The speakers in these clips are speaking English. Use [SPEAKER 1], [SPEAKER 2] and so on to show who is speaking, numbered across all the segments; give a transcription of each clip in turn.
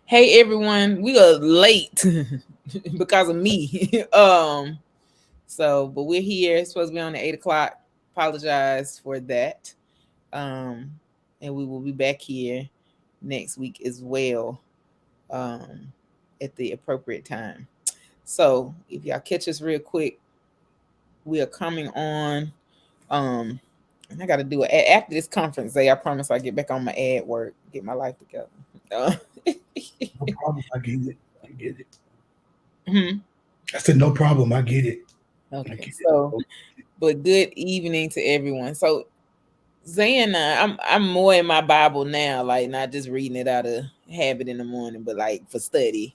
[SPEAKER 1] Hey everyone, we are late because of me. But we're here. It's supposed to be on at 8 o'clock. Apologize for that. Um, and we will be back here next week as well. Um, at the appropriate time. So if y'all catch us real quick, we are coming on. Um, and I got to do it after this conference day. I promise I get back on my ad work, get my life together.
[SPEAKER 2] No problem. I get it. I get it.
[SPEAKER 1] Mhm.
[SPEAKER 2] I said no problem. I get it. I
[SPEAKER 1] Okay,
[SPEAKER 2] get
[SPEAKER 1] so
[SPEAKER 2] it.
[SPEAKER 1] but good evening to everyone. So Zayna, I'm more in my Bible now, like not just reading it out of habit in the morning, but like for study.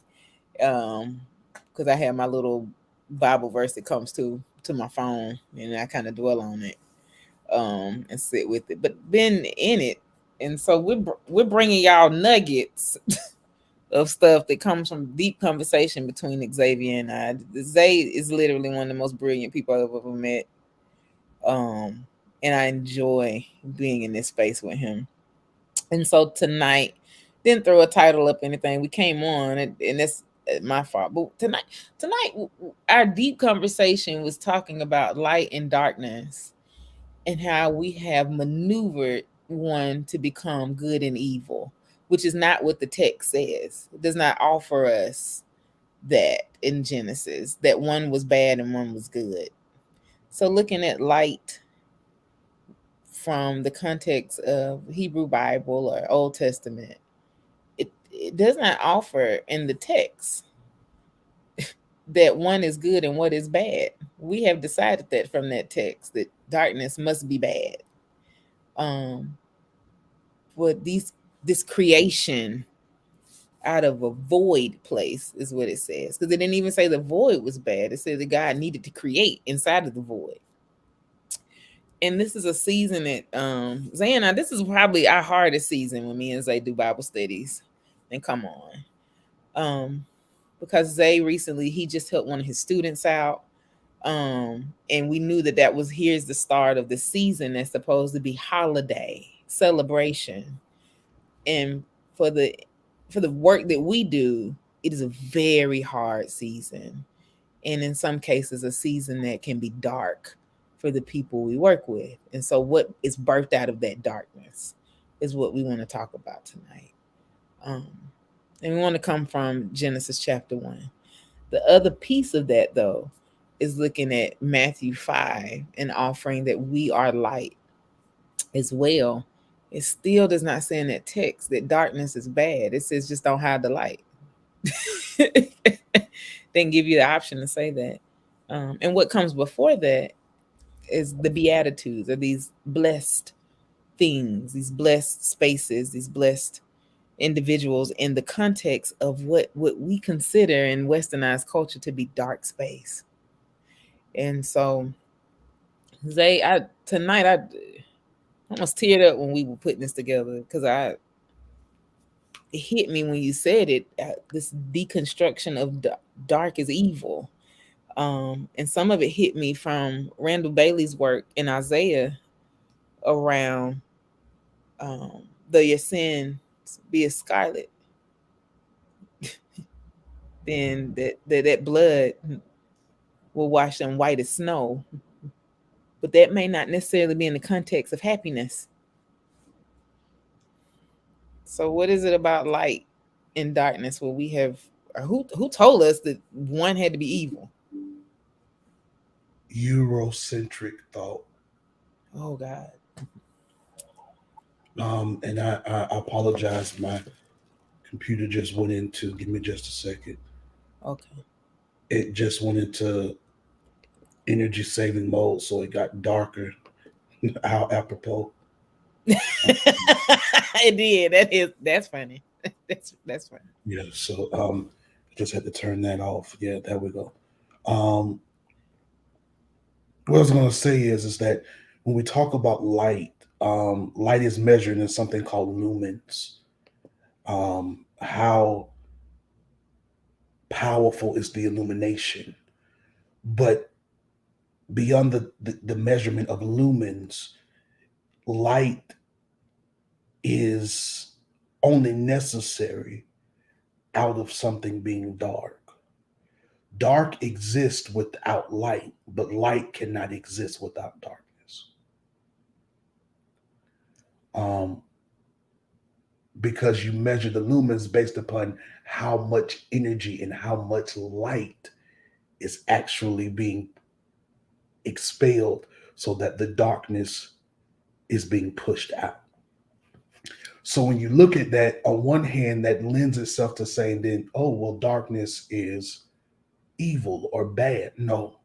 [SPEAKER 1] Um, because I have my little Bible verse that comes to my phone, and I kind of dwell on it, and sit with it. But been in it, and so we're bringing y'all nuggets of stuff that comes from deep conversation between Xavier and I. Zay is literally one of the most brilliant people I've ever met. Um, and I enjoy being in this space with him. And so tonight, didn't throw a title up anything. We came on, and that's my fault. But tonight, our deep conversation was talking about light and darkness and how we have maneuvered one to become good and evil, which is not what the text says. It does not offer us that in Genesis, that one was bad and one was good. So looking at light from the context of Hebrew Bible or Old Testament, it does not offer in the text that one is good and what is bad. We have decided that from that text that darkness must be bad. Um, but this creation out of a void place is what it says. Because it didn't even say the void was bad. It said that God needed to create inside of the void. And this is a season that Zayna, this is probably our hardest season when me and Zay do Bible studies. And come on. Because Zay recently he just helped one of his students out. And we knew that that was here's the start of the season that's supposed to be holiday celebration. And for the for the work that we do, it is a very hard season. And in some cases a season that can be dark for the people we work with. And so what is birthed out of that darkness is what we want to talk about tonight. Um, and we want to come from Genesis chapter 1. The other piece of that, though, is looking at Matthew 5 and offering that we are light as well. It still does not say in that text that darkness is bad. It says just don't hide the light. Then give you the option to say that. And what comes before that is the Beatitudes, or these blessed things, these blessed spaces, these blessed individuals in the context of what we consider in westernized culture to be dark space. And so Zay, I tonight I almost teared up when we were putting this together because I it hit me when you said it. This deconstruction of dark is evil, and some of it hit me from Randall Bailey's work in Isaiah around though your sin be as scarlet, then that blood will wash them white as snow. But that may not necessarily be in the context of happiness. So what is it about light and darkness where we have or who told us that one had to be evil?
[SPEAKER 2] Eurocentric thought.
[SPEAKER 1] Oh God.
[SPEAKER 2] And I apologize. My computer just went into. Give me just a second.
[SPEAKER 1] Okay.
[SPEAKER 2] It just went into energy saving mode, so it got darker. How apropos.
[SPEAKER 1] It did. That's funny. That's funny.
[SPEAKER 2] Yeah. So just had to turn that off. Yeah. There we go. Um, what I was going to say is that when we talk about light, light is measured in something called lumens. How powerful is the illumination? But beyond the measurement of lumens, light is only necessary out of something being dark. Dark exists without light, but light cannot exist without darkness. Um, because you measure the lumens based upon how much energy and how much light is actually being expelled so that the darkness is being pushed out. So when you look at that, on one hand, that lends itself to saying then, oh, well, darkness is evil or bad. No,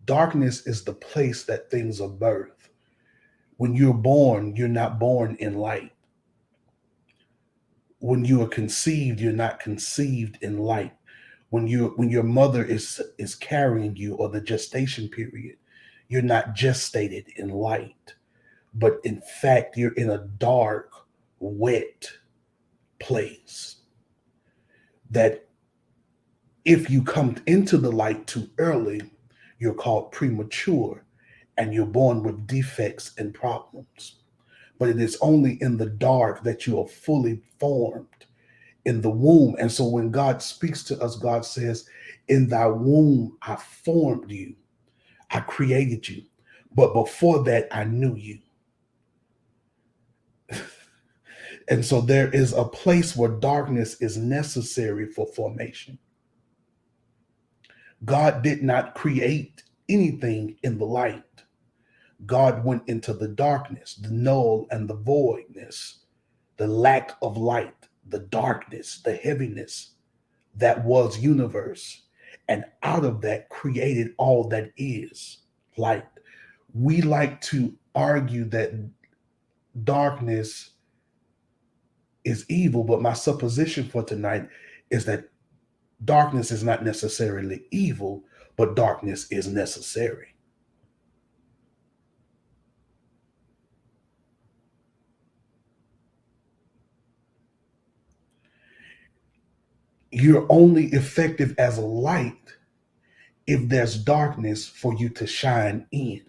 [SPEAKER 2] darkness is the place that things are birthed. When you're born, you're not born in light. When you are conceived, you're not conceived in light. When your mother is carrying you, or the gestation period, you're not gestated in light, but in fact you're in a dark, wet place that if you come into the light too early, you're called premature and you're born with defects and problems. But it is only in the dark that you are fully formed in the womb. And so when God speaks to us, God says, in thy womb, I formed you, I created you. But before that, I knew you. And so there is a place where darkness is necessary for formation. God did not create anything in the light. God went into the darkness, the null and the voidness, the lack of light, the darkness, the heaviness that was universe. And out of that created all that is light. We like to argue that darkness is evil, but my supposition for tonight is that darkness is not necessarily evil, but darkness is necessary. You're only effective as a light if there's darkness for you to shine in.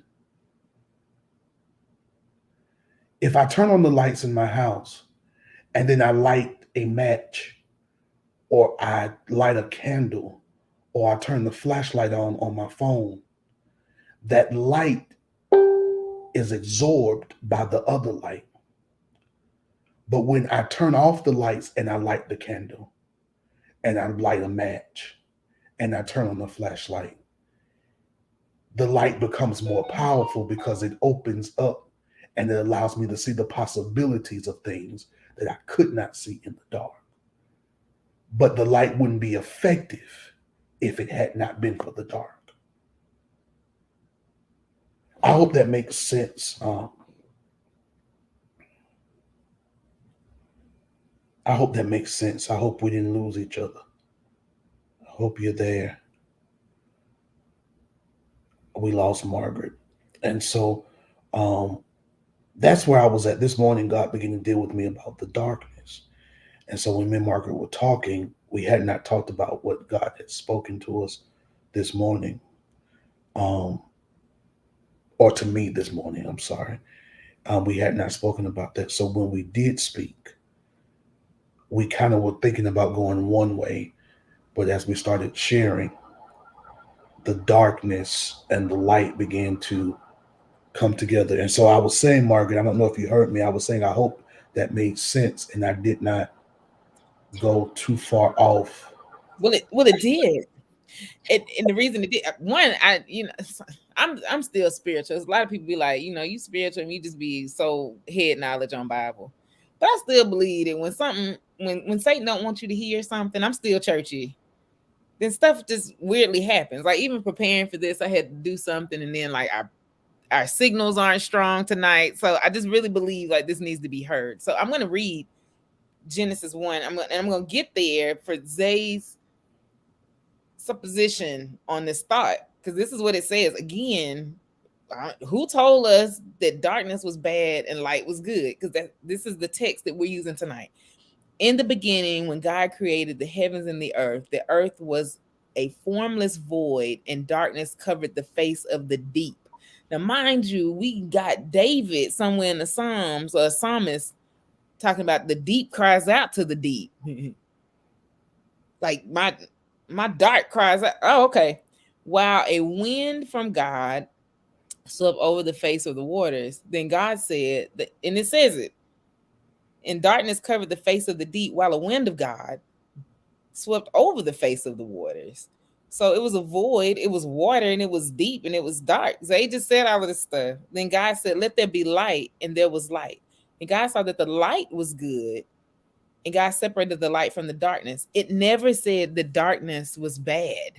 [SPEAKER 2] If I turn on the lights in my house and then I light a match or I light a candle or I turn the flashlight on my phone, that light is absorbed by the other light. But when I turn off the lights and I light the candle and I light a match and I turn on the flashlight, the light becomes more powerful because it opens up and it allows me to see the possibilities of things that I could not see in the dark. But the light wouldn't be effective if it had not been for the dark. I hope that makes sense. I hope that makes sense. I hope we didn't lose each other. I hope you're there. We lost Margaret. And so um, that's where I was at this morning. God began to deal with me about the darkness. And so when me and Margaret were talking, we had not talked about what God had spoken to us this morning. Um, or to me this morning, I'm sorry. We had not spoken about that. So when we did speak, we kind of were thinking about going one way, but as we started sharing, the darkness and the light began to come together. And so I was saying, Margaret, I don't know if you heard me. I was saying, I hope that made sense and I did not go too far off.
[SPEAKER 1] Well, it did. And the reason it did, one, I'm still spiritual. A lot of people be like, you spiritual and you just be so head knowledge on Bible. But I still believe that when Satan don't want you to hear something, I'm still churchy. Then stuff just weirdly happens. Like even preparing for this, I had to do something, and then like our signals aren't strong tonight. So I just really believe like this needs to be heard. So I'm gonna read Genesis 1. I'm gonna get there for Zay's supposition on this thought, because this is what it says again. Who told us that darkness was bad and light was good? Because this is the text that we're using tonight. In the beginning, when God created the heavens and the earth was a formless void, and darkness covered the face of the deep. Now, mind you, we got David somewhere in the Psalms, or a psalmist, talking about the deep cries out to the deep. Like my dark cries out. Oh, okay. While a wind from God swept over the face of the waters, then God said, and it says it, and darkness covered the face of the deep, while a wind of God swept over the face of the waters. So it was a void, it was water, and it was deep, and it was dark. They just said all of this stuff. Then God said, "Let there be light," and there was light. And God saw that the light was good, and God separated the light from the darkness. It never said the darkness was bad.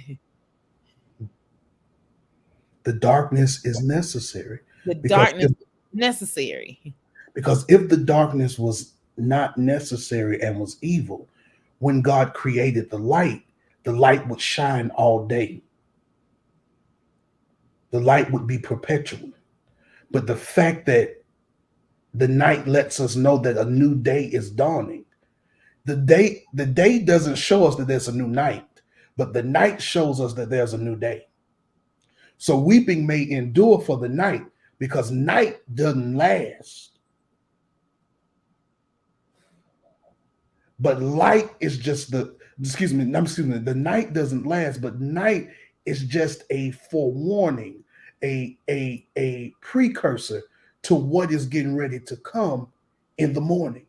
[SPEAKER 2] The darkness is necessary
[SPEAKER 1] The
[SPEAKER 2] because
[SPEAKER 1] darkness is necessary.
[SPEAKER 2] if the darkness was not necessary and was evil, when God created the light would shine all day. The light would be perpetual. But the fact that the night lets us know that a new day is dawning. The day doesn't show us that there's a new night, but the night shows us that there's a new day. So weeping may endure for the night because night doesn't last. But light is just the night doesn't last, but night is just a forewarning, a precursor to what is getting ready to come in the morning.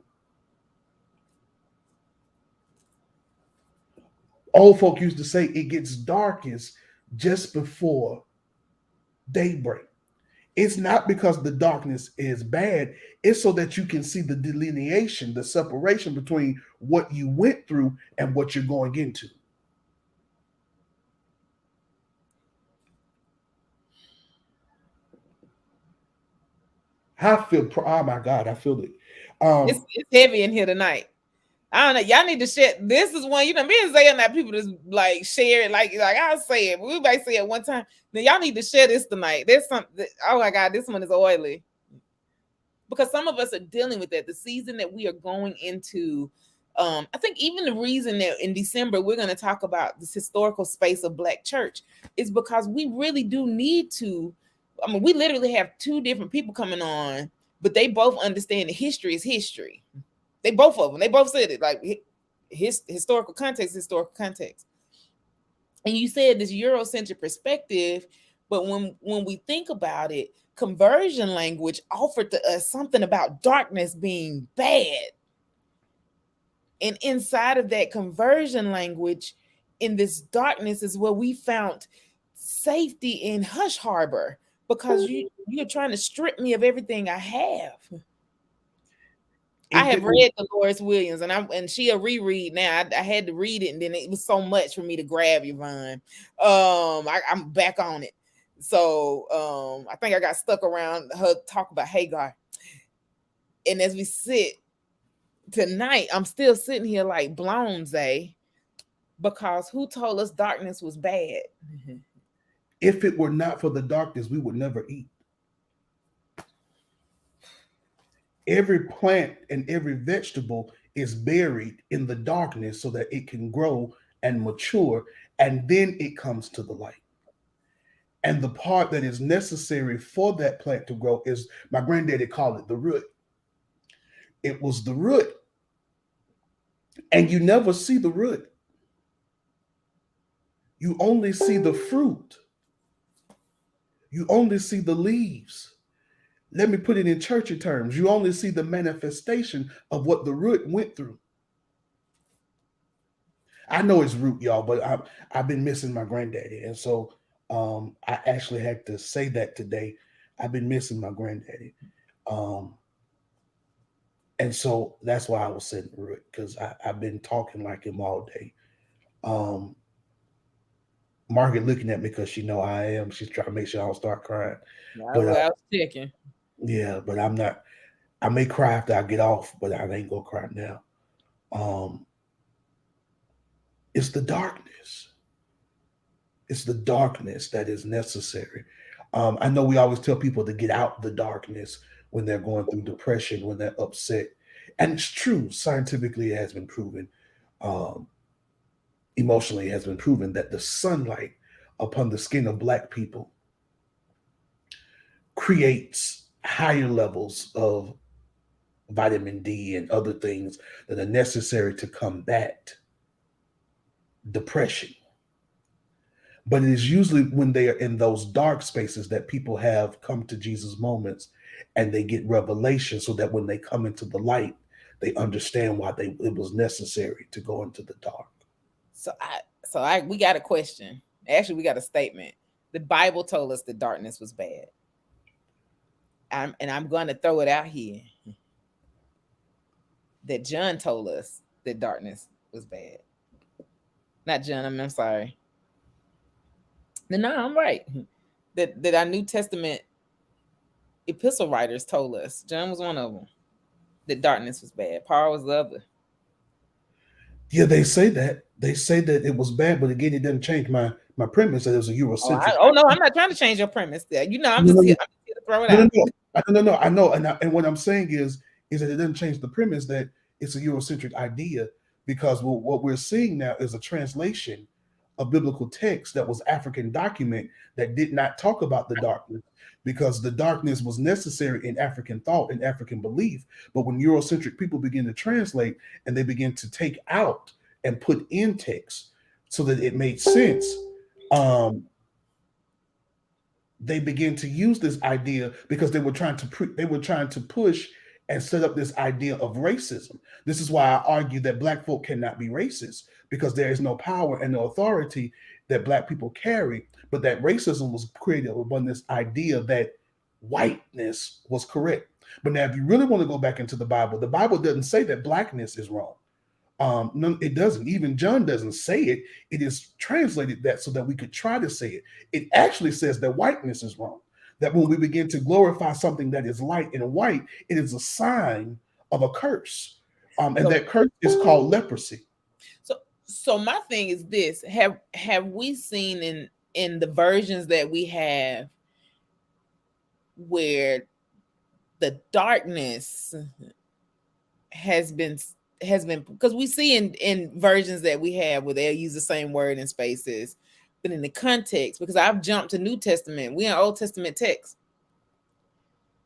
[SPEAKER 2] Old folk used to say it gets darkest just before daybreak. It's not because the darkness is bad, it's so that you can see the delineation, the separation between what you went through and what you're going into. I feel, oh my God, I feel it.
[SPEAKER 1] It's
[SPEAKER 2] Um,
[SPEAKER 1] it's heavy in here tonight. I don't know. Y'all need to share. This is one, me and Zay and that people just like share it. Like I'll say it. We might say it one time. Then y'all need to share this tonight. There's something. Oh my God, this one is oily. Because some of us are dealing with that. The season that we are going into, I think even the reason that in December we're going to talk about this historical space of Black church is because we really do need to. I mean, we literally have two different people coming on, but they both understand that history is history. They both of them. They both said it like his historical context, historical context. And you said this Eurocentric perspective, but when we think about it, conversion language offered to us something about darkness being bad. And inside of that conversion language, in this darkness is where we found safety in Hush Harbor because you're trying to strip me of everything I have. I
[SPEAKER 2] it
[SPEAKER 1] have
[SPEAKER 2] didn't,
[SPEAKER 1] read Dolores Williams, and she a reread now. I had to read it, and then it was so much for me to grab Yvonne. I'm back on it. So I think I got stuck around her talk about Hagar. And as we sit tonight, I'm still sitting here like blown, Zay, because who told us darkness was bad?
[SPEAKER 2] if it were not for the darkness, we would never eat. Every plant and every vegetable is buried in the darkness so that it can grow and mature, and then it comes to the light. And the part that is necessary for that plant to grow is, my granddaddy called it the root. It was the root. And you never see the root. You only see the fruit. You only see the leaves. Let me put it in churchy terms. You only see the manifestation of what the root went through. I know it's root, y'all, but I've been missing my granddaddy. And so I actually had to say that today. I've been missing my granddaddy. Um, and so that's why I was saying root, because I've been talking like him all day. Um, Margaret looking at me because she know I am. She's trying to make sure I don't start crying.
[SPEAKER 1] I
[SPEAKER 2] But
[SPEAKER 1] was checking.
[SPEAKER 2] yeah, but I'm not. I may cry after I get off, but I ain't gonna cry now. Um, it's the darkness. It's the darkness that is necessary. I know we always tell people to get out the darkness when they're going through depression, when they're upset, and it's true. Scientifically, it has been proven. Um, Emotionally, it has been proven that the sunlight upon the skin of Black people creates higher levels of vitamin D and other things that are necessary to combat depression. But it is usually when they are in those dark spaces that people have come to Jesus moments and they get revelation so that when they come into the light, they understand why it was necessary to go into the dark.
[SPEAKER 1] So I we got a question. Actually, we got a statement. The Bible told us that darkness was bad. And I'm going to throw it out here that John told us that darkness was bad. Not John. I'm sorry. No, I'm right. That our New Testament epistle writers told us. John was one of them. That darkness was bad. Paul was the other.
[SPEAKER 2] Yeah, they say that. They say that it was bad, but again, it doesn't change my premise that it was a Eurocentric.
[SPEAKER 1] Oh no, I'm not trying to change your premise there. I'm
[SPEAKER 2] No,
[SPEAKER 1] just
[SPEAKER 2] no,
[SPEAKER 1] here.
[SPEAKER 2] no,
[SPEAKER 1] I'm just here to throw it
[SPEAKER 2] no, no,
[SPEAKER 1] out.
[SPEAKER 2] no. No, I know, and what I'm saying is that it doesn't change the premise that it's a Eurocentric idea because what we're seeing now is a translation of biblical text that was African document that did not talk about the darkness because the darkness was necessary in African thought and African belief. But when Eurocentric people begin to translate and they begin to take out and put in text so that it made sense, um, they begin to use this idea because they were trying to push and set up this idea of racism. This is why I argue that black folk cannot be racist because there is no power and no authority that black people carry, but that racism was created upon this idea that whiteness was correct. But now, if you really want to go back into the Bible doesn't say that blackness is wrong. No, it doesn't. Even John doesn't say it. It is translated that so that we could try to say it. It actually says that whiteness is wrong. That when we begin to glorify something that is light and white, it is a sign of a curse. And that curse is called leprosy.
[SPEAKER 1] So my thing is this: have we seen in the versions that we have where the darkness has been because we see in versions that we have where they'll use the same word in spaces, but in the context, because I've jumped to New Testament, we in Old Testament text,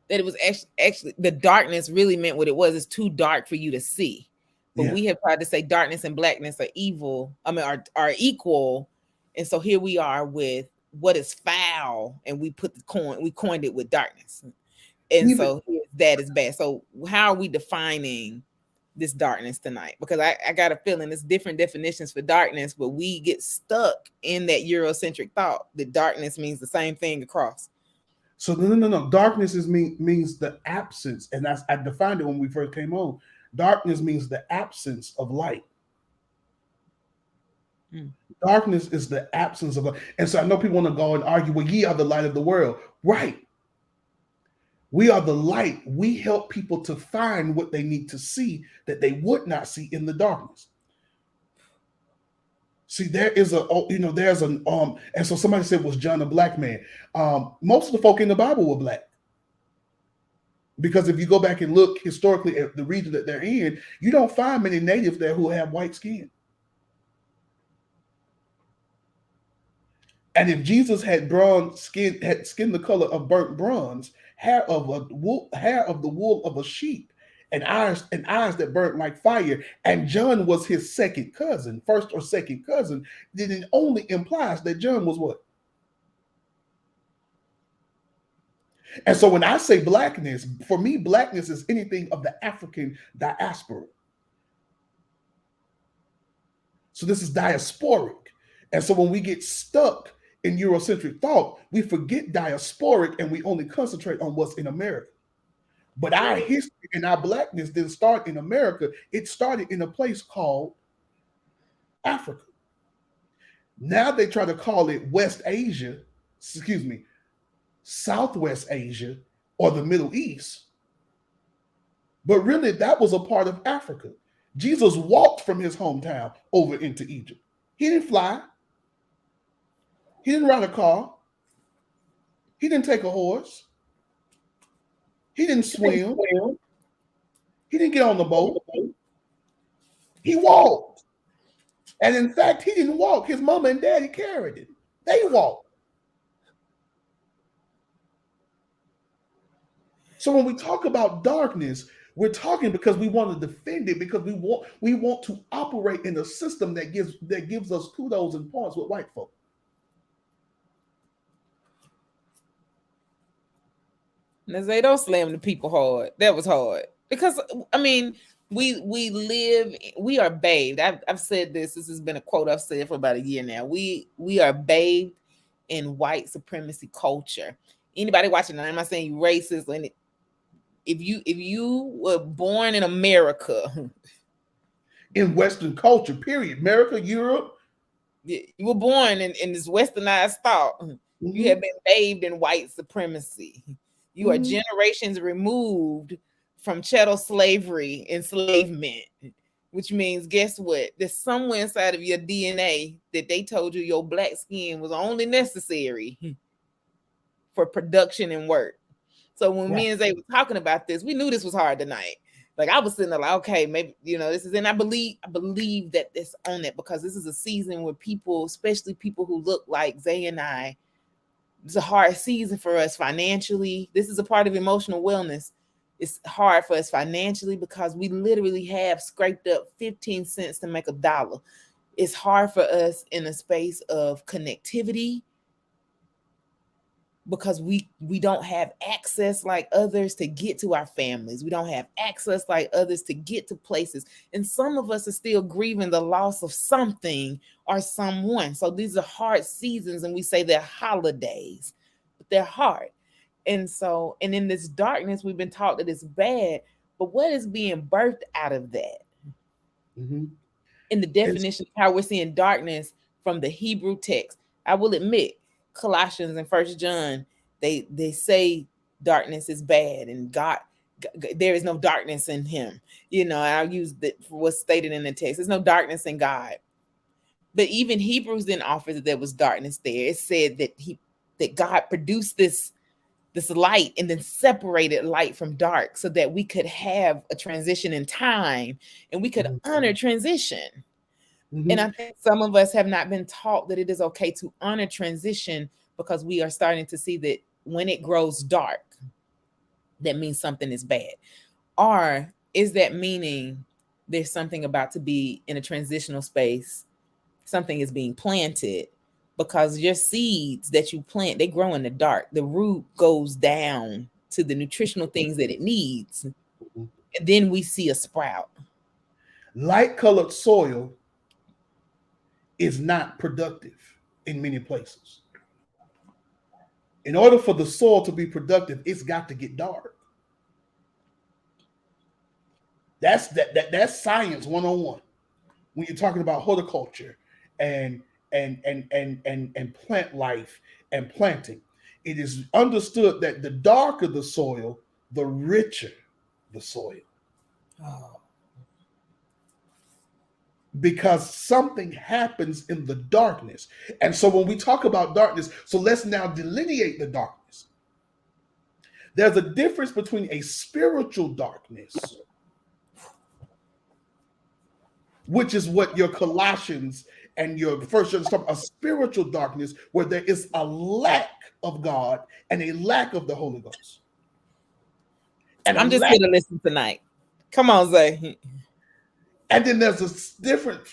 [SPEAKER 1] that it was actually the darkness really meant what it was. It's too dark for you to see. But we have tried to say darkness and blackness are evil. I mean, are equal. And so here we are with what is foul, and we coined it with darkness. And so that is bad. So how are we defining this darkness tonight? Because I got a feeling it's different definitions for darkness, but we get stuck in that Eurocentric thought that darkness means the same thing across.
[SPEAKER 2] So no. Darkness means the absence, and I defined it when we first came on. Darkness means the absence of light. Darkness is the absence of light. And so I know people want to go and argue, well, ye are the light of the world. Right. We are the light. We help people to find what they need to see that they would not see in the darkness. See, there's an and so somebody said, was John a black man? Most of the folk in the Bible were black. Because if you go back and look historically at the region that they're in, you don't find many natives there who have white skin. And if Jesus had skin the color of burnt bronze, hair of the wool of a sheep, and eyes that burnt like fire, and John was his second cousin, first or second cousin, then it only implies that John was what? And so when I say blackness, for me, blackness is anything of the African diaspora. So this is diasporic. And so when we get stuck in Eurocentric thought, we forget diasporic and we only concentrate on what's in America. But our history and our blackness didn't start in America. It started in a place called Africa. Now they try to call it Southwest Asia or the Middle East. But really, that was a part of Africa. Jesus walked from his hometown over into Egypt. He didn't fly. He didn't ride a car. He didn't take a horse. He didn't swim. He didn't get on the boat. He walked. And in fact, he didn't walk. His mama and daddy carried him. They walked. So when we talk about darkness, We're talking because we want to defend it, because we want to operate in a system that gives us kudos and points with white folk.
[SPEAKER 1] Now they don't slam the people hard. That was hard because I mean we are bathed. I've said this. This has been a quote I've said for about a year now. We are bathed in white supremacy culture. Anybody watching? I'm not saying you racist. And if you were born in America,
[SPEAKER 2] In Western culture, period. America, Europe.
[SPEAKER 1] you were born in this westernized thought. You
[SPEAKER 2] Mm-hmm,
[SPEAKER 1] have been bathed in white supremacy. You are
[SPEAKER 2] mm-hmm,
[SPEAKER 1] generations removed from chattel slavery, enslavement, which means, guess what? There's somewhere inside of your DNA that they told you your black skin was only necessary for production and work. So when
[SPEAKER 2] right.
[SPEAKER 1] me and Zay were talking about this, we knew this was hard tonight. Like I was sitting there like, okay, maybe this is, and I believe that it's on it because this is a season where people, especially people who look like Zay and I, it's a hard season for us financially. This is a part of emotional wellness. It's hard for us financially because we literally have scraped up 15 cents to make a dollar. It's hard for us in a space of connectivity because we don't have access like others to get to our families. We don't have access like others to get to places. And some of us are still grieving the loss of something or someone. So these are hard seasons, and we say they're holidays, but they're hard. And in this darkness, we've been taught that it's bad. But what is being birthed out of that?
[SPEAKER 2] Mm-hmm.
[SPEAKER 1] In the
[SPEAKER 2] And
[SPEAKER 1] definition of how we're seeing darkness from the Hebrew text. I will admit, Colossians and First John, they say darkness is bad and God, there is no darkness in him. I'll use that for what's stated in the text. There's no darkness in God. But even Hebrews didn't offer that there was darkness there. It said that God produced this light and then separated light from dark so that we could have a transition in time and we could honor transition. And
[SPEAKER 2] mm-hmm.
[SPEAKER 1] I think some of us have not been taught that it is okay to honor transition because we are starting to see that when it grows dark, that means something is bad. Or is that meaning there's something about to be in a transitional space? Something is being planted because your seeds that you plant, they grow in the dark. The root goes down to the nutritional things that it needs. And then we see a sprout.
[SPEAKER 2] Light colored soil is not productive in many places. In order for the soil to be productive, it's got to get dark. That's science 101. When you're talking about horticulture and and plant life and planting, it is understood that the darker the soil, the richer the soil.
[SPEAKER 1] Oh.
[SPEAKER 2] Because something happens in the darkness. And so when we talk about darkness, so let's now delineate the darkness. There's a difference between a spiritual darkness, which is what your Colossians and your First John talk, a spiritual darkness where there is a lack of God and a lack of the Holy Ghost. And a
[SPEAKER 1] I'm just
[SPEAKER 2] lack,
[SPEAKER 1] here to listen tonight. Come on, Zay.
[SPEAKER 2] and then there's a difference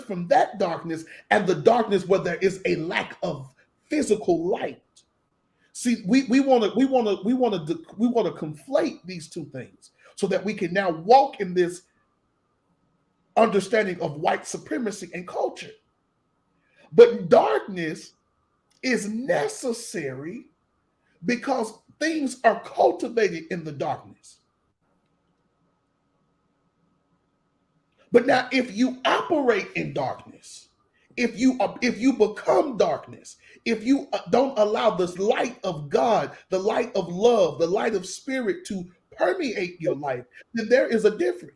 [SPEAKER 2] from that darkness and the darkness where there is a lack of physical light. See, we want to conflate these two things so that we can now walk in this understanding of white supremacy and culture. But darkness is necessary because things are cultivated in the darkness. But now, if you operate in darkness, if you become darkness, if you don't allow this light of God, the light of love, the light of spirit to permeate your life, then there is a difference.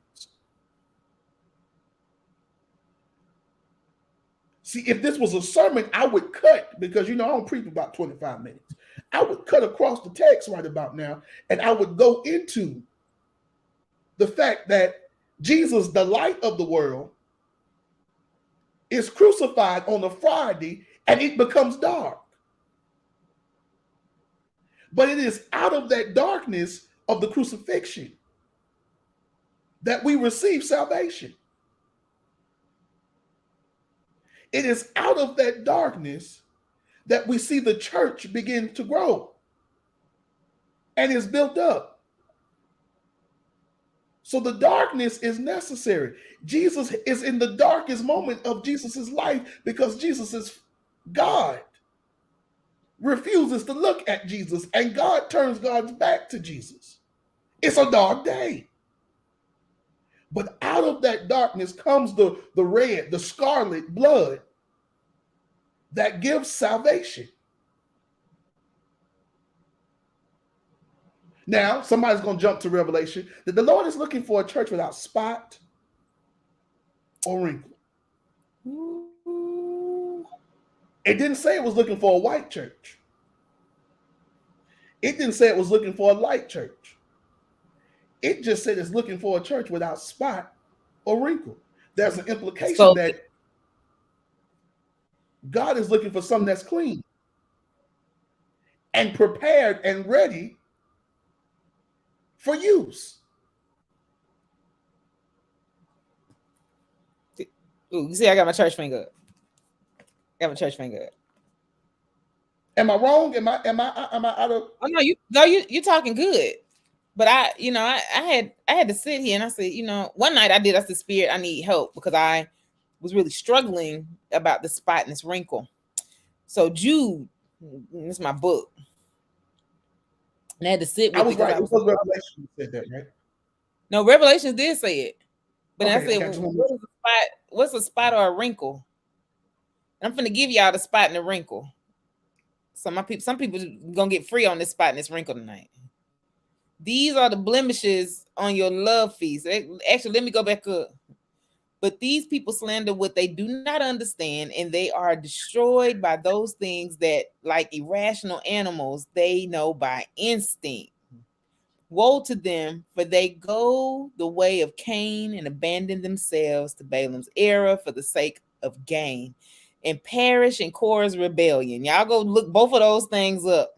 [SPEAKER 2] See, if this was a sermon, I would cut because I don't preach about 25 minutes. I would cut across the text right about now, and I would go into the fact that Jesus, the light of the world, is crucified on a Friday and it becomes dark. But it is out of that darkness of the crucifixion that we receive salvation. It is out of that darkness that we see the church begin to grow and is built up. So the darkness is necessary. Jesus is in the darkest moment of Jesus's life because Jesus is God, refuses to look at Jesus, and God turns God's back to Jesus. It's a dark day. But out of that darkness comes the red, the scarlet blood that gives salvation. Now, somebody's going to jump to Revelation that the Lord is looking for a church without spot or wrinkle. It didn't say it was looking for a white church. It didn't say it was looking for a light church. It just said it's looking for a church without spot or wrinkle. There's an implication
[SPEAKER 1] So
[SPEAKER 2] that God is looking for something that's clean and prepared and ready for use.
[SPEAKER 1] ooh, you see, I got my church finger up. Got my church finger up.
[SPEAKER 2] Am I wrong? Am I out of?
[SPEAKER 1] Oh no, you talking good. But I had to sit here and I said, one night I said, Spirit, I need help because I was really struggling about the spot and this wrinkle. So Jude, this is my book. And I had to sit with
[SPEAKER 2] I was
[SPEAKER 1] it because
[SPEAKER 2] right.
[SPEAKER 1] I
[SPEAKER 2] It
[SPEAKER 1] was
[SPEAKER 2] was Revelation that said that, right?
[SPEAKER 1] no, Revelations did say it. But
[SPEAKER 2] Okay,
[SPEAKER 1] I said,
[SPEAKER 2] okay.
[SPEAKER 1] what is a spot? What's a spot or a wrinkle? And I'm finna give y'all the spot and the wrinkle. So some people gonna get free on this spot and this wrinkle tonight. These are the blemishes on your love feast. Actually, let me go back up. But these people slander what they do not understand, and they are destroyed by those things that, like irrational animals, they know by instinct. Woe to them, for they go the way of Cain and abandon themselves to Balaam's error for the sake of gain, and perish in Korah's rebellion. Y'all go look both of those things up.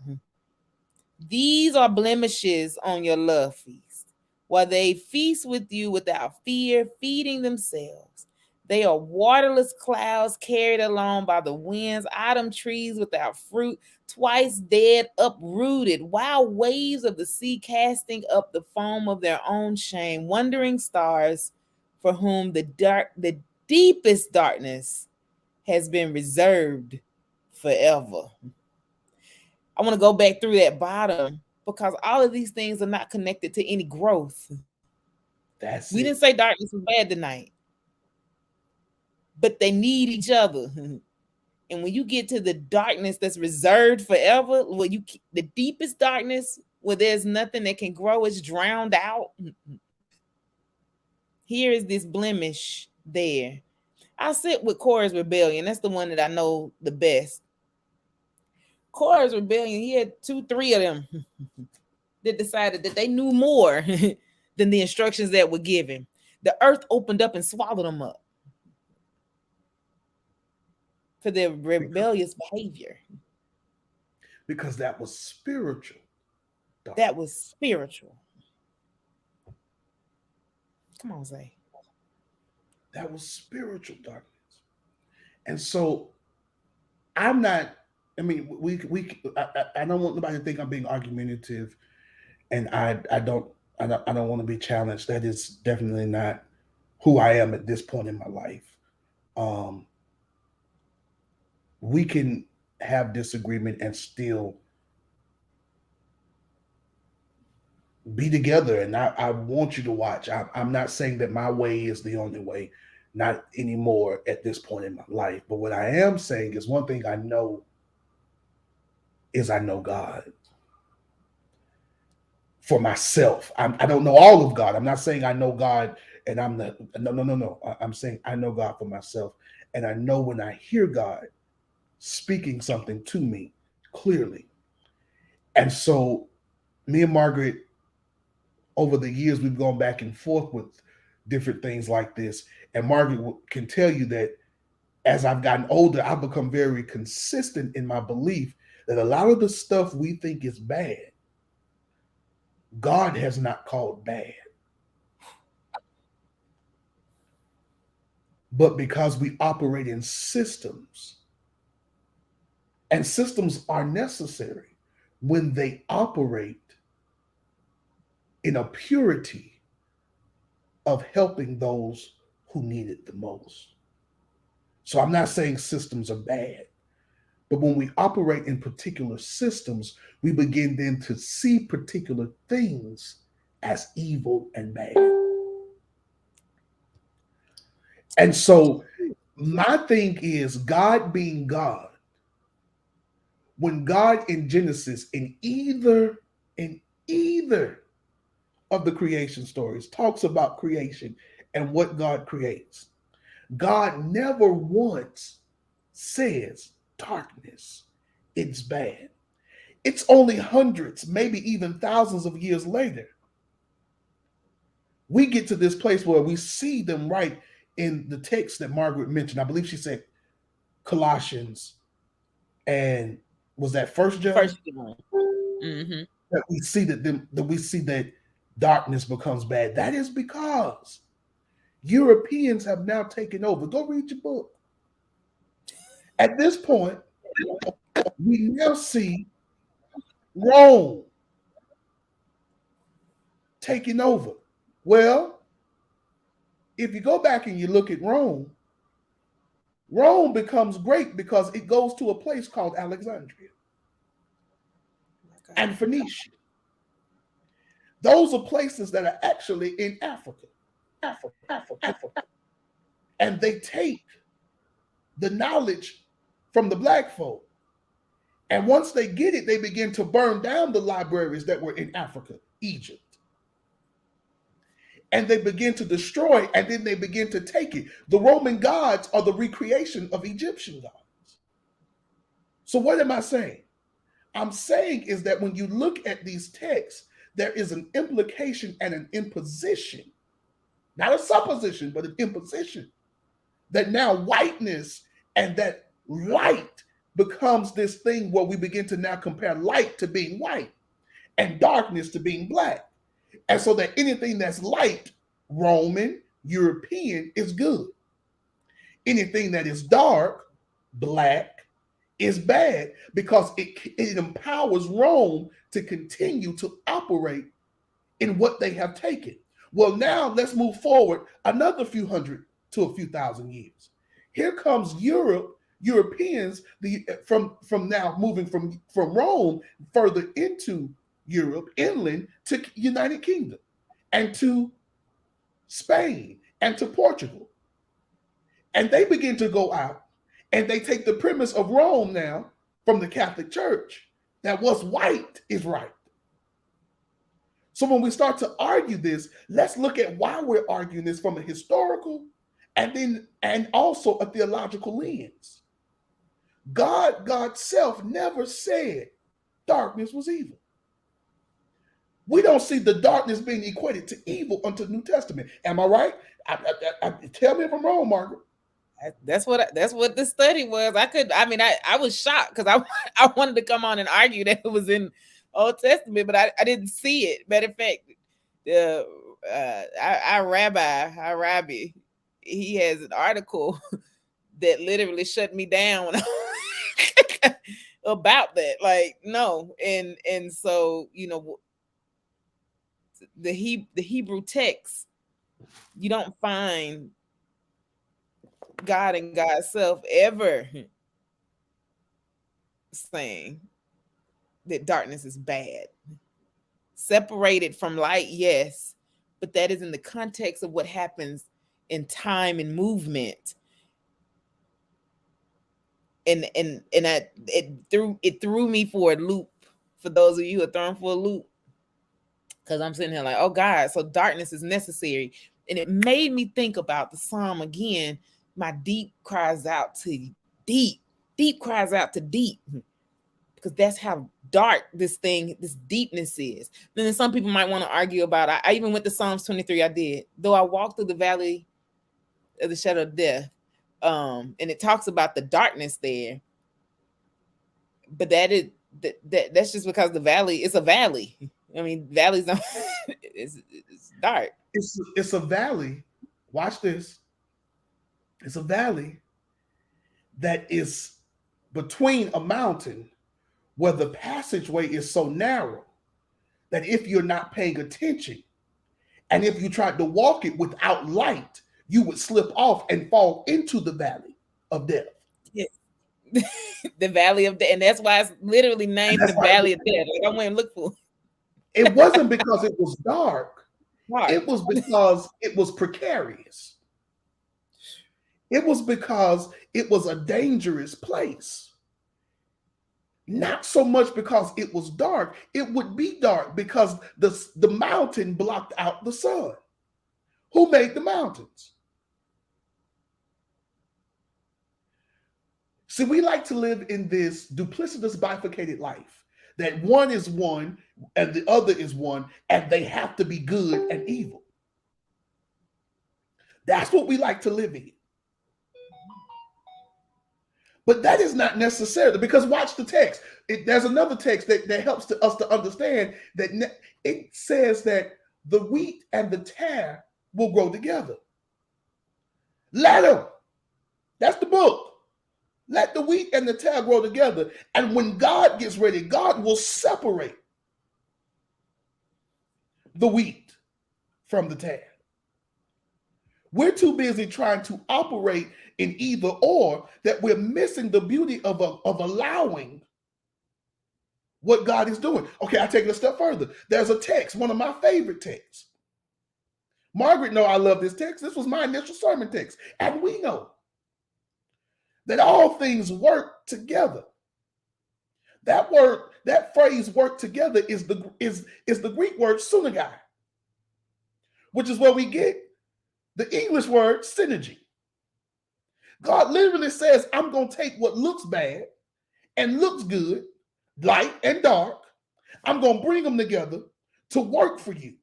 [SPEAKER 1] These are blemishes on your love feast. While they feast with you without fear, feeding themselves. They are waterless clouds carried along by the winds, autumn trees without fruit, twice dead, uprooted, wild waves of the sea casting up the foam of their own shame, wandering stars for whom the deepest darkness has been reserved forever. I want to go back through that bottom because all of these things are not connected to any growth.
[SPEAKER 2] That's
[SPEAKER 1] We
[SPEAKER 2] it.
[SPEAKER 1] didn't say darkness was bad tonight, but they need each other. And when you get to the darkness that's reserved forever, the deepest darkness where there's nothing that can grow, is drowned out. Here is this blemish there. I sit with Korah's rebellion. That's the one that I know the best. Korah's rebellion, he had 2-3 of them that decided that they knew more than the instructions that were given. The earth opened up and swallowed them up for their rebellious behavior.
[SPEAKER 2] Because that was spiritual.
[SPEAKER 1] That was spiritual. Come on, Zay.
[SPEAKER 2] That was spiritual darkness. And so I'm not, I mean, I don't want nobody to think I'm being argumentative, and I don't want to be challenged. That is definitely not who I am at this point in my life. We can have disagreement and still be together. And I want you to watch. I'm not saying that my way is the only way, not anymore at this point in my life. But what I am saying is one thing I know is I know God for myself. I don't know all of God. I'm not saying I know God and I'm the no. I'm saying I know God for myself. And I know when I hear God speaking something to me clearly. And so me and Margaret, over the years, we've gone back and forth with different things like this. And Margaret can tell you that as I've gotten older, I've become very consistent in my belief that a lot of the stuff we think is bad, God has not called bad. But because we operate in systems, and systems are necessary when they operate in a purity of helping those who need it the most. So I'm not saying systems are bad, but when we operate in particular systems, we begin then to see particular things as evil and bad. And so my thing is God being God, when God in Genesis, in either of the creation stories, talks about creation and what God creates, God never once says darkness, it's bad. It's only hundreds, maybe even thousands of years later, we get to this place where we see them right in the text that Margaret mentioned. I believe she said Colossians, and was that First John?
[SPEAKER 1] First one. Mm-hmm.
[SPEAKER 2] That we see that darkness becomes bad. That is because Europeans have now taken over. Go read your book. At this point, we now see Rome taking over. Well, if you go back and you look at Rome, Rome becomes great because it goes to a place called Alexandria
[SPEAKER 1] Okay.
[SPEAKER 2] and Phoenicia. Those are places that are actually in Africa. Africa. And they take the knowledge from the black folk. And once they get it, they begin to burn down the libraries that were in Africa, Egypt. And they begin to destroy, and then they begin to take it. The Roman gods are the recreation of Egyptian gods. So, what am I saying? I'm saying is that when you look at these texts, there is an implication and an imposition, not a supposition, but an imposition, that now whiteness and that light becomes this thing where we begin to now compare light to being white and darkness to being black. And so that anything that's light, Roman, European, is good. Anything that is dark, black, is bad because it empowers Rome to continue to operate in what they have taken. Well, now let's move forward another few hundred to a few thousand years. Here comes Europe, Europeans, from now moving from Rome further into Europe, inland to United Kingdom and to Spain and to Portugal. And they begin to go out and they take the premise of Rome now from the Catholic Church that what's white is right. So when we start to argue this, let's look at why we're arguing this from a historical and also a theological lens. God's self never said darkness was evil. We don't see the darkness being equated to evil until the New Testament. Am I right? Tell me if I'm wrong, Margaret.
[SPEAKER 1] That's what the study was. I was shocked because I I wanted to come on and argue that it was in Old Testament, but I didn't see it. Matter of fact, the our rabbi, he has an article that literally shut me down when about that. Like, no, and so the Hebrew text, you don't find God and God's self ever saying that darkness is bad. Separated from light, yes, but that is in the context of what happens in time and movement. And it threw me for a loop. For those of you who are thrown for a loop, because I'm sitting here like, oh God, so darkness is necessary, and it made me think about the psalm again. My deep cries out to deep, deep cries out to deep, because that's how dark this deepness is. Then some people might want to argue about. I even went to Psalms 23. I did, though I walk through the valley of the shadow of death, and it talks about the darkness there. But that's just because the valley is a valley. I mean, valleys don't. it's dark.
[SPEAKER 2] It's a valley. Watch this. It's a valley that is between a mountain where the passageway is so narrow that if you're not paying attention, and if you tried to walk it without light, you would slip off and fall into the valley of death.
[SPEAKER 1] Yeah. The Valley of Death, and that's why it's literally
[SPEAKER 2] And
[SPEAKER 1] named the
[SPEAKER 2] that's why
[SPEAKER 1] Valley of Death. Like, I went and look for
[SPEAKER 2] it wasn't because it was dark,
[SPEAKER 1] heart.
[SPEAKER 2] it was because it was precarious. It was because it was a dangerous place. Not so much because it was dark. It would be dark because the mountain blocked out the sun. Who made the mountains? See, we like to live in this duplicitous, bifurcated life that one is one and the other is one, and they have to be good and evil. That's what we like to live in. But that is not necessarily, because watch the text. There's another text that helps us to understand that it says that the wheat and the tare will grow together. Let them. That's the book. Let the wheat and the tare grow together. And when God gets ready, God will separate the wheat from the tare. We're too busy trying to operate in either or that we're missing the beauty of allowing what God is doing. Okay, I take it a step further. There's a text, one of my favorite texts. Margaret know I love this text. This was my initial sermon text. And we know that all things work together. That word, that phrase "work together" is the Greek word synergai, which is where we get the English word synergy. God literally says, I'm going to take what looks bad and looks good, light and dark. I'm going to bring them together to work for you.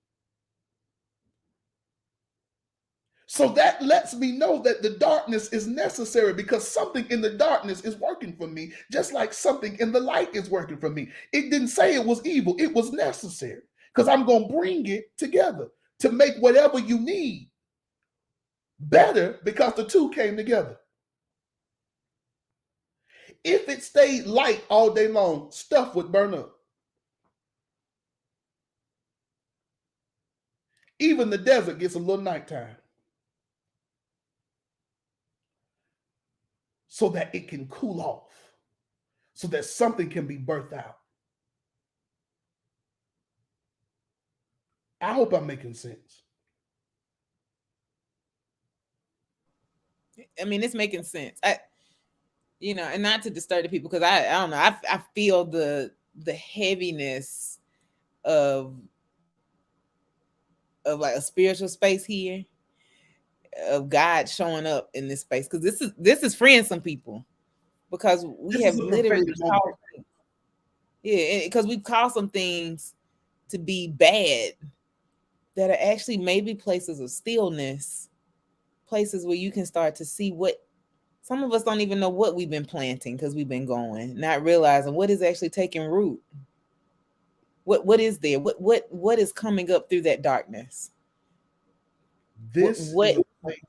[SPEAKER 2] So that lets me know that the darkness is necessary because something in the darkness is working for me, just like something in the light is working for me. It didn't say it was evil. It was necessary because I'm going to bring it together to make whatever you need better because the two came together. If it stayed light all day long, stuff would burn up. Even the desert gets a little nighttime so that it can cool off, so that something can be birthed out. I hope I'm making sense.
[SPEAKER 1] I mean, it's making sense. And not to disturb the people, because I don't know. I feel the heaviness of like a spiritual space here, of God showing up in this space, because this is freeing some people, because we
[SPEAKER 2] This is
[SPEAKER 1] have
[SPEAKER 2] a
[SPEAKER 1] literally
[SPEAKER 2] prophetic moment.
[SPEAKER 1] called, yeah, because we've called some things to be bad that are actually maybe places of stillness, places where you can start to see what some of us don't even know what we've been planting, because we've been going, not realizing what is actually taking root. What is there? What is coming up through that darkness?
[SPEAKER 2] This
[SPEAKER 1] What
[SPEAKER 2] is a thing.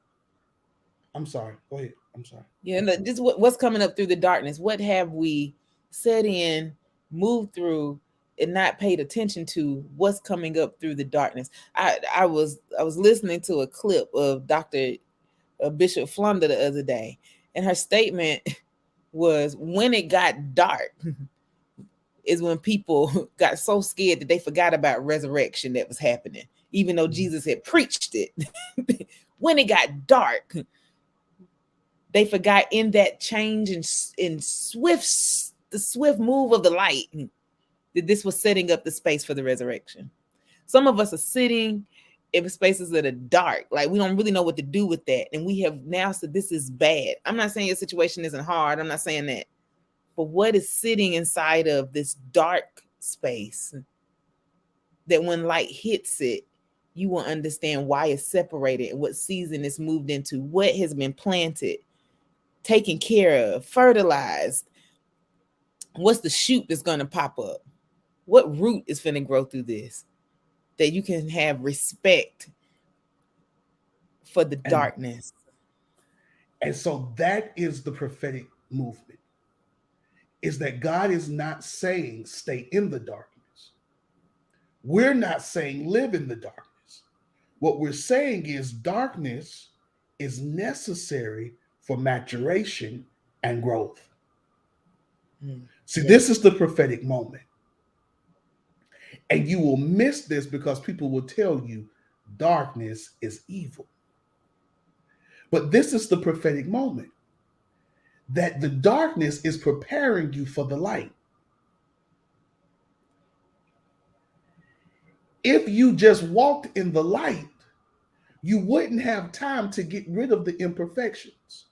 [SPEAKER 2] I'm sorry. Go ahead. I'm sorry.
[SPEAKER 1] Yeah, just what's coming up through the darkness? What have we set in, moved through, and not paid attention to? What's coming up through the darkness? I was listening to a clip of Dr. Bishop Flunder the other day, and her statement was, when it got dark is when people got so scared that they forgot about resurrection that was happening, even though Jesus had preached it. When it got dark, they forgot in that change and in the swift move of the light, that this was setting up the space for the resurrection. Some of us are sitting in spaces that are dark, like we don't really know what to do with that, and we have now said this is bad. I'm not saying your situation isn't hard, I'm not saying that, but what is sitting inside of this dark space that when light hits it, you will understand why it's separated and what season it's moved into, what has been planted, taken care of, fertilized. What's the shoot that's going to pop up? What root is going to grow through this? That you can have respect for the darkness.
[SPEAKER 2] And so that is the prophetic movement, is that God is not saying stay in the darkness. We're not saying live in the darkness. What we're saying is darkness is necessary for maturation and growth. See,
[SPEAKER 1] Yeah.
[SPEAKER 2] this is the prophetic moment. And you will miss this because people will tell you darkness is evil. But this is the prophetic moment, that the darkness is preparing you for the light. If you just walked in the light, you wouldn't have time to get rid of the imperfections.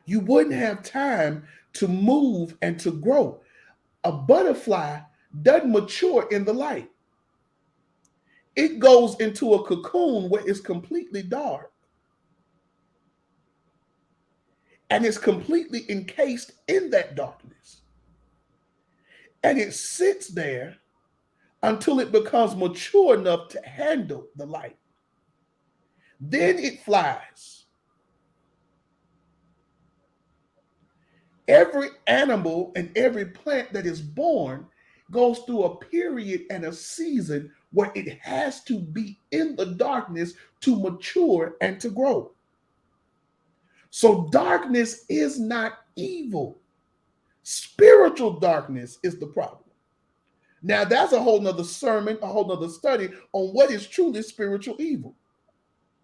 [SPEAKER 2] You wouldn't have time to move and to grow. A butterfly doesn't mature in the light. It goes into a cocoon where it's completely dark and it's completely encased in that darkness. And it sits there until it becomes mature enough to handle the light. Then it flies. Every animal and every plant that is born goes through a period and a season where it has to be in the darkness to mature and to grow. So darkness is not evil. Spiritual darkness is the problem. Now that's a whole nother sermon, a whole nother study on what is truly spiritual evil.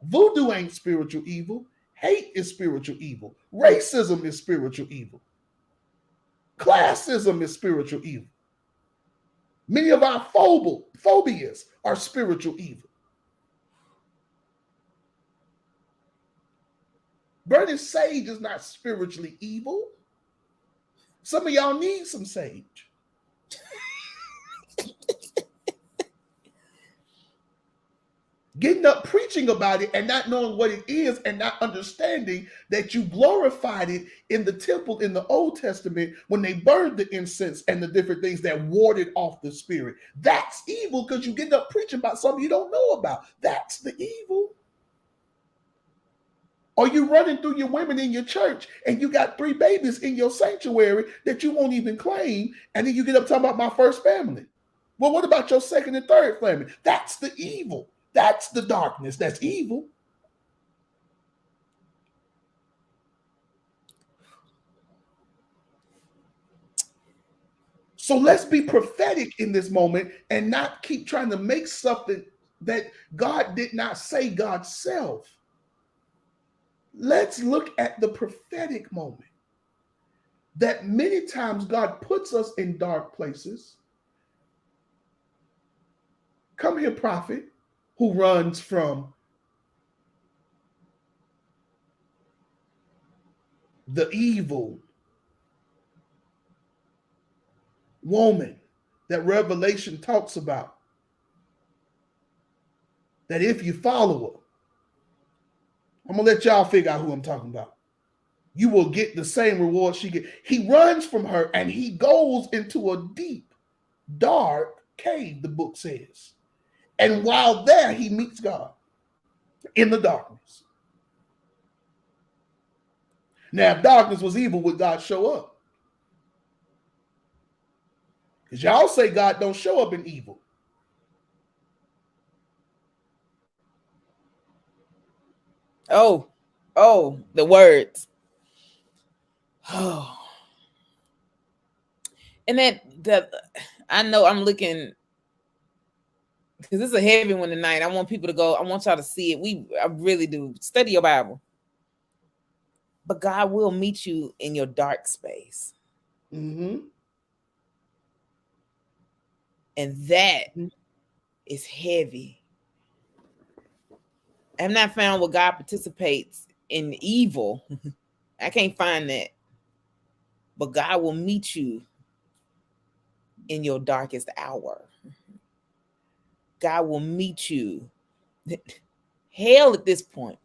[SPEAKER 2] Voodoo ain't spiritual evil. Hate is spiritual evil. Racism is spiritual evil. Classism is spiritual evil. Many of our phobias are spiritual evil. Burning sage is not spiritually evil. Some of y'all need some sage. Getting up preaching about it and not knowing what it is and not understanding that you glorified it in the temple in the Old Testament when they burned the incense and the different things that warded off the spirit. That's evil because you get up preaching about something you don't know about. That's the evil. Or you running through your women in your church and you got 3 babies in your sanctuary that you won't even claim, and then you get up talking about my first family. Well, what about your second and third family? That's the evil. That's the darkness. That's evil. So let's be prophetic in this moment and not keep trying to make something that God did not say God's self. Let's look at the prophetic moment. That many times God puts us in dark places. Come here, prophet, who runs from the evil woman that Revelation talks about. That if you follow her, I'm going to let y'all figure out who I'm talking about. You will get the same reward she gets. He runs from her and he goes into a deep, dark cave, the book says. And while there, he meets God in the darkness. Now, if darkness was evil, would God show up? Because y'all say God don't show up in evil.
[SPEAKER 1] Oh, the words. Oh, and that I know I'm looking, because this is a heavy one tonight. I want people to go. I want y'all to see it. I really do. Study your Bible. But God will meet you in your dark space.
[SPEAKER 2] Mm-hmm.
[SPEAKER 1] And that is heavy. I have not found where God participates in evil. I can't find that. But God will meet you in your darkest hour. God will meet you. Hell at this point.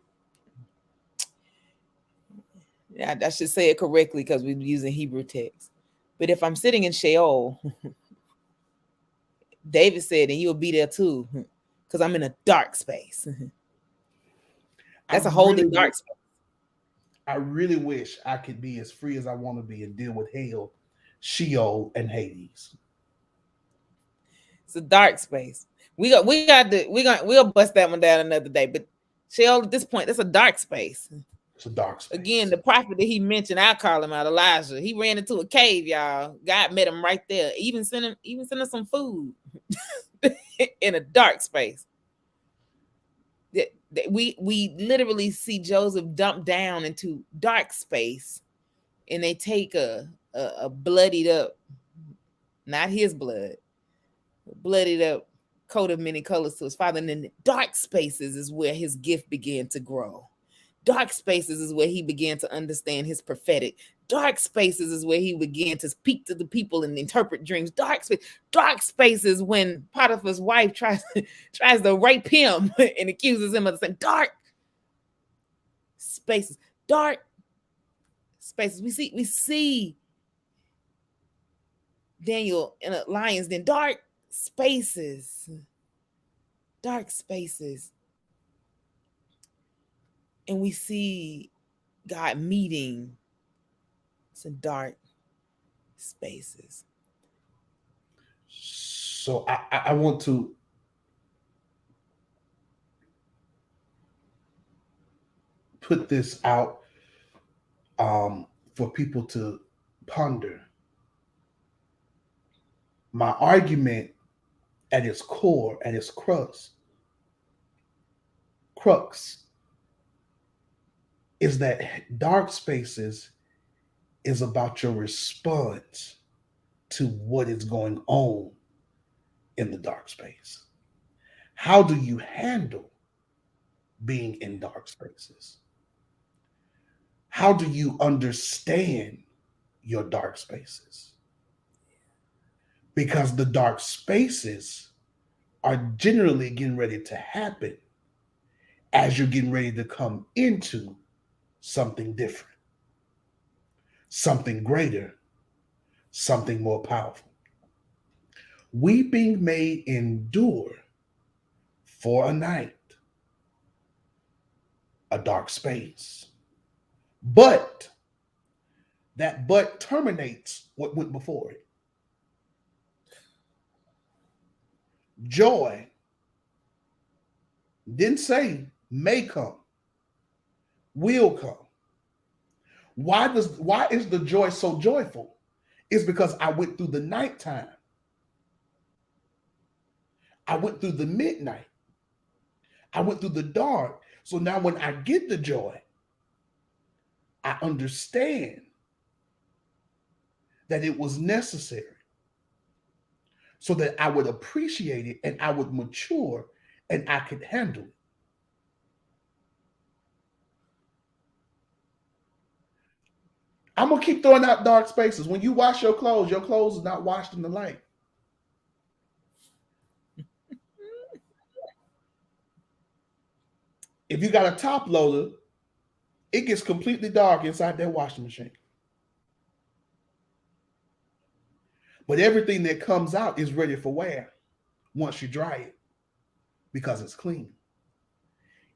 [SPEAKER 1] I should say it correctly because we're using Hebrew text. But if I'm sitting in Sheol, David said, and you'll be there too, because I'm in a dark space.
[SPEAKER 2] I
[SPEAKER 1] That's a whole
[SPEAKER 2] really,
[SPEAKER 1] dark space.
[SPEAKER 2] I really wish I could be as free as I want to be and deal with hell, Sheol, and Hades.
[SPEAKER 1] It's a dark space. We'll bust that one down another day. But Sheol, at this point, that's a dark space.
[SPEAKER 2] It's a dark
[SPEAKER 1] Again,
[SPEAKER 2] space.
[SPEAKER 1] the prophet that he mentioned, I call him out, Elijah. He ran into a cave, y'all. God met him right there. Even sent him some food in a dark space. We literally see Joseph dump down into dark space, and they take a bloodied up, not his blood, bloodied up coat of many colors to his father. And then the dark spaces is where his gift began to grow. Dark spaces is where he began to understand his prophetic. Dark spaces is where he began to speak to the people and interpret dreams. Dark spaces when Potiphar's wife tries to rape him and accuses him of the same. Dark spaces. Dark spaces. We see Daniel in a lion's den. Dark spaces. Dark spaces. And we see God meeting some dark spaces.
[SPEAKER 2] So I want to put this out for people to ponder. My argument at its core, at its crux, is that dark spaces is about your response to what is going on in the dark space. How do you handle being in dark spaces? How do you understand your dark spaces? Because the dark spaces are generally getting ready to happen as you're getting ready to come into something different, something greater, something more powerful. Weeping may endure for a night, a dark space, but that but terminates what went before it. Joy didn't say may come, will come. Why is the joy so joyful? It's because I went through the nighttime. I went through the midnight. I went through the dark. So now when I get the joy, I understand that it was necessary so that I would appreciate it and I would mature and I could handle it. I'm gonna keep throwing out dark spaces. When you wash your clothes is not washed in the light. If you got a top loader, it gets completely dark inside that washing machine. But everything that comes out is ready for wear once you dry it because it's clean.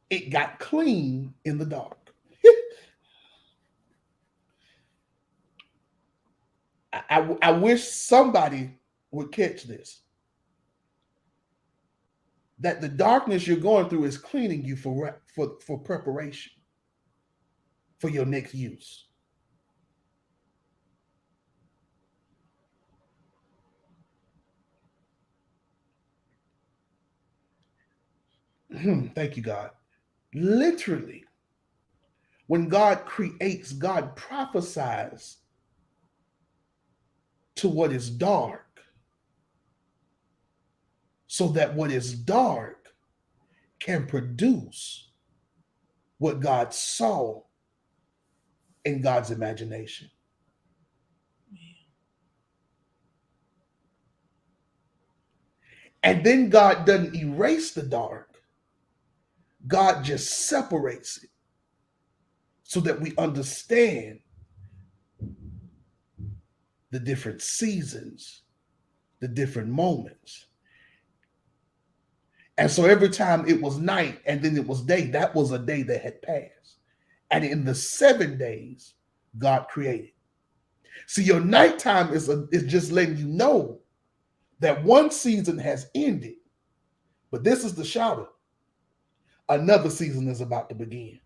[SPEAKER 2] It got clean in the dark. I wish somebody would catch this. That the darkness you're going through is cleaning you for preparation for your next use. Thank you, God. Literally, when God creates, God prophesies to what is dark so that what is dark can produce what God saw in God's imagination. And then God doesn't erase the dark, God just separates it so that we understand the different seasons, the different moments. And so every time it was night and then it was day, that was a day that had passed. And in the 7 days, God created. See, your nighttime is just letting you know that one season has ended, but this is the shouter. Another season is about to begin.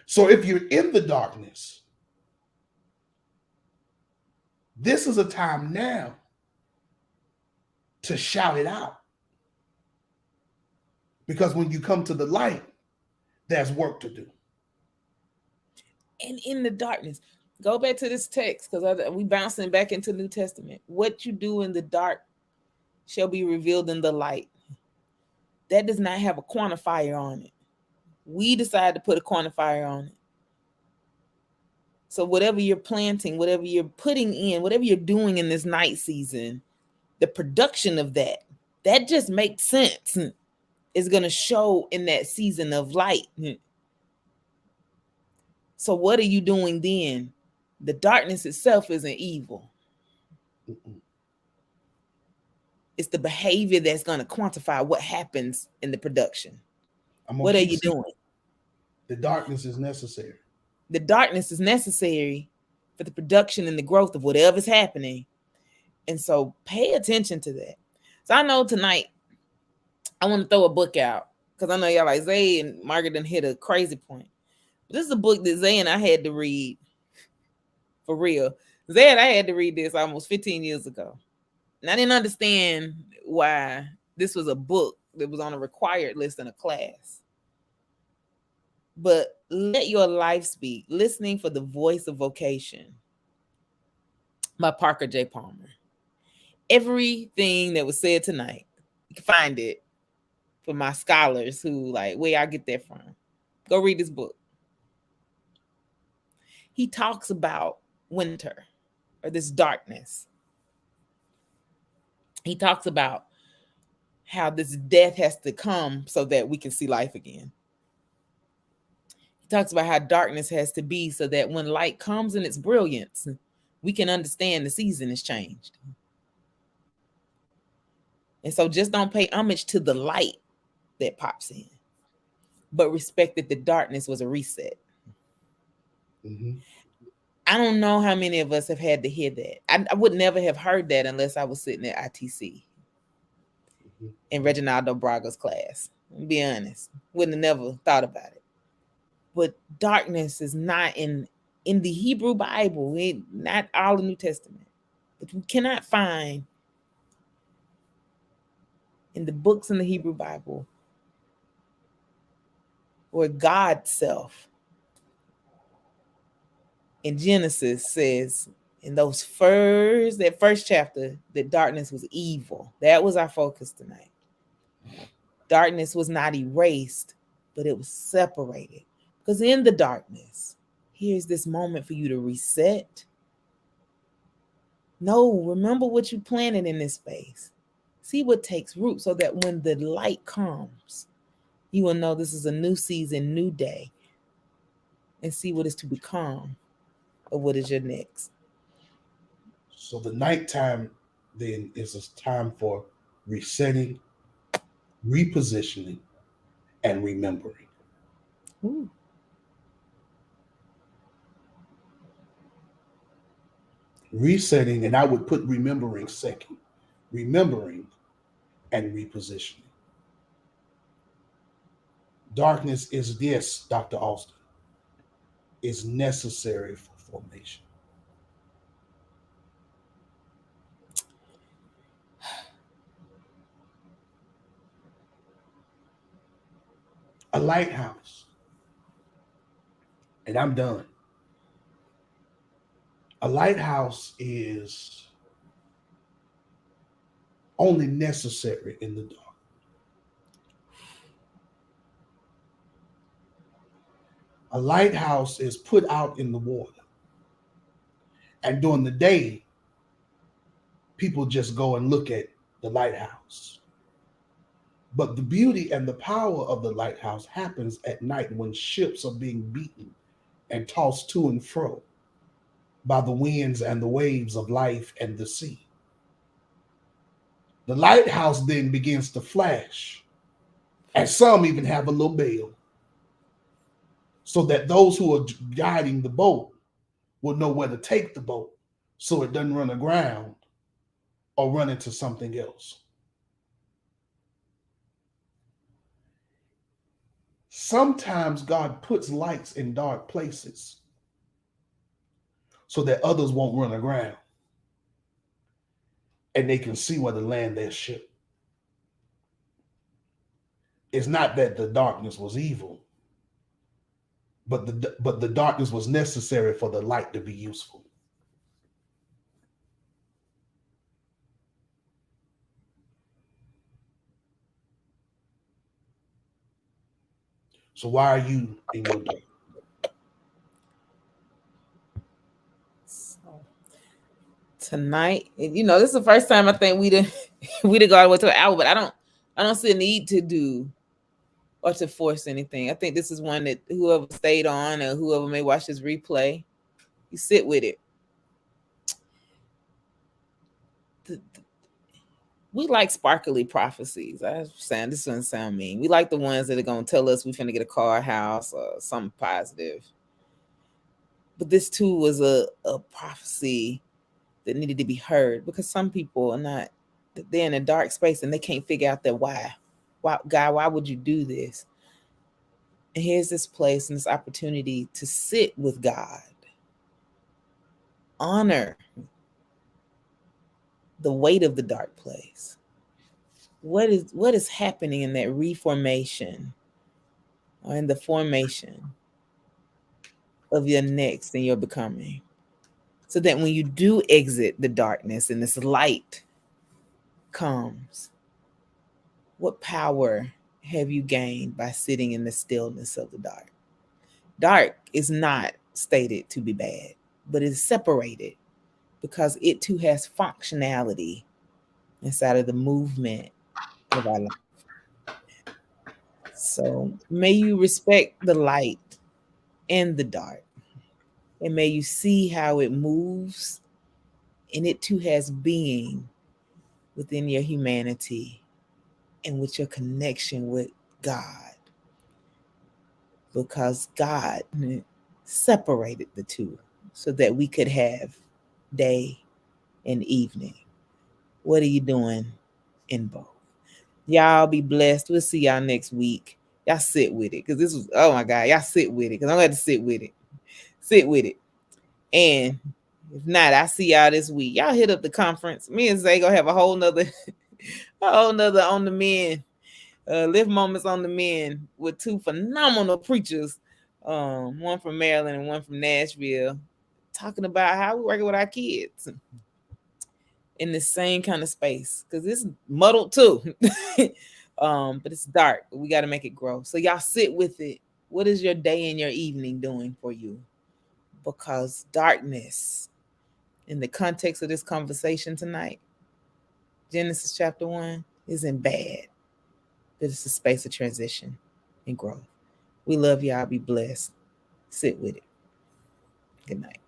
[SPEAKER 2] So if you're in the darkness, this is a time now to shout it out. Because when you come to the light, there's work to do.
[SPEAKER 1] And in the darkness, go back to this text because we bouncing back into New Testament. What you do in the dark shall be revealed in the light. That does not have a quantifier on it. We decide to put a quantifier on it. So whatever you're planting, whatever you're putting in, whatever you're doing in this night season, the production of that just makes sense. Is going to show in that season of light. So what are you doing then? The darkness itself isn't evil. It's the behavior that's going to quantify what happens in the production. What are you doing?
[SPEAKER 2] The darkness is necessary.
[SPEAKER 1] The darkness is necessary for the production and the growth of whatever's happening. And so pay attention to that. So I know tonight I want to throw a book out because I know y'all like Zay and Margaret done hit a crazy point. But this is a book that Zay and I had to read for real. Zay and I had to read this almost 15 years ago. And I didn't understand why this was a book that was on a required list in a class. But Let Your Life Speak, Listening for the Voice of Vocation by Parker J. Palmer. Everything that was said tonight, you can find it for my scholars who like, where y'all get that from? Go read this book. He talks about winter or this darkness. He talks about how this death has to come so that we can see life again. He talks about how darkness has to be so that when light comes in its brilliance, we can understand the season has changed. And so just don't pay homage to the light that pops in, but respect that the darkness was a reset. Mm-hmm. I don't know how many of us have had to hear that. I would never have heard that unless I was sitting at ITC in Reginaldo Braga's class. I'll be honest, wouldn't have never thought about it. But darkness is not in the Hebrew Bible, not all the New Testament, but we cannot find in the books in the Hebrew Bible where God's self in Genesis says in that first chapter that darkness was evil. That was our focus tonight. Darkness was not erased, but it was separated. Because in the darkness, here's this moment for you to reset. No, remember what you planted in this space. See what takes root so that when the light comes, you will know this is a new season, new day, and see what is to become or what is your next.
[SPEAKER 2] So the nighttime then is a time for resetting, repositioning, and remembering. Ooh. Resetting, and I would put remembering second. Remembering and repositioning. Darkness is this, Dr. Austin, is necessary for formation. A lighthouse, and I'm done. A lighthouse is only necessary in the dark. A lighthouse is put out in the water. And during the day, people just go and look at the lighthouse. But the beauty and the power of the lighthouse happens at night when ships are being beaten and tossed to and fro by the winds and the waves of life and the sea. The lighthouse then begins to flash, and some even have a little bell, so that those who are guiding the boat will know where to take the boat so it doesn't run aground or run into something else. Sometimes God puts lights in dark places so that others won't run aground and they can see where to land their ship. It's not that the darkness was evil, but the darkness was necessary for the light to be useful. So why are you in your dark?
[SPEAKER 1] So tonight, this is the first time I think we did we did go all the way to an hour, but I don't see a need to do or to force anything. I think this is one that whoever stayed on or whoever may watch this replay, you sit with it. We like sparkly prophecies. I saying this doesn't sound mean. We like the ones that are gonna tell us we finna get a car, a house, or something positive. But this too was a prophecy that needed to be heard because some people are not, they're in a dark space and they can't figure out their why. Why, God, why would you do this? And here's this place and this opportunity to sit with God, honor the weight of the dark place. What is happening in that reformation or in the formation of your next and your becoming? So that when you do exit the darkness and this light comes, what power have you gained by sitting in the stillness of the dark? Dark is not stated to be bad, but it's separated because it too has functionality inside of the movement of our life. So may you respect the light and the dark, and may you see how it moves, and it too has being within your humanity and with your connection with God, because God separated the two so that we could have day and evening. What are you doing in both? Y'all be blessed. We'll see y'all next week. Y'all sit with it because this was, oh my God, y'all sit with it because I'm going to sit with it. Sit with it. And if not, I see y'all this week. Y'all hit up the conference. Me and Zay gonna have a whole nother on the men, live moments on the men with two phenomenal preachers, one from Maryland and one from Nashville, talking about how we working with our kids in the same kind of space because it's muddled too. But it's dark. We got to make it grow. So y'all sit with it. What is your day and your evening doing for you? Because darkness, in the context of this conversation tonight, Genesis chapter 1, isn't bad, but it's a space of transition and growth. We love y'all. Be blessed. Sit with it. Good night.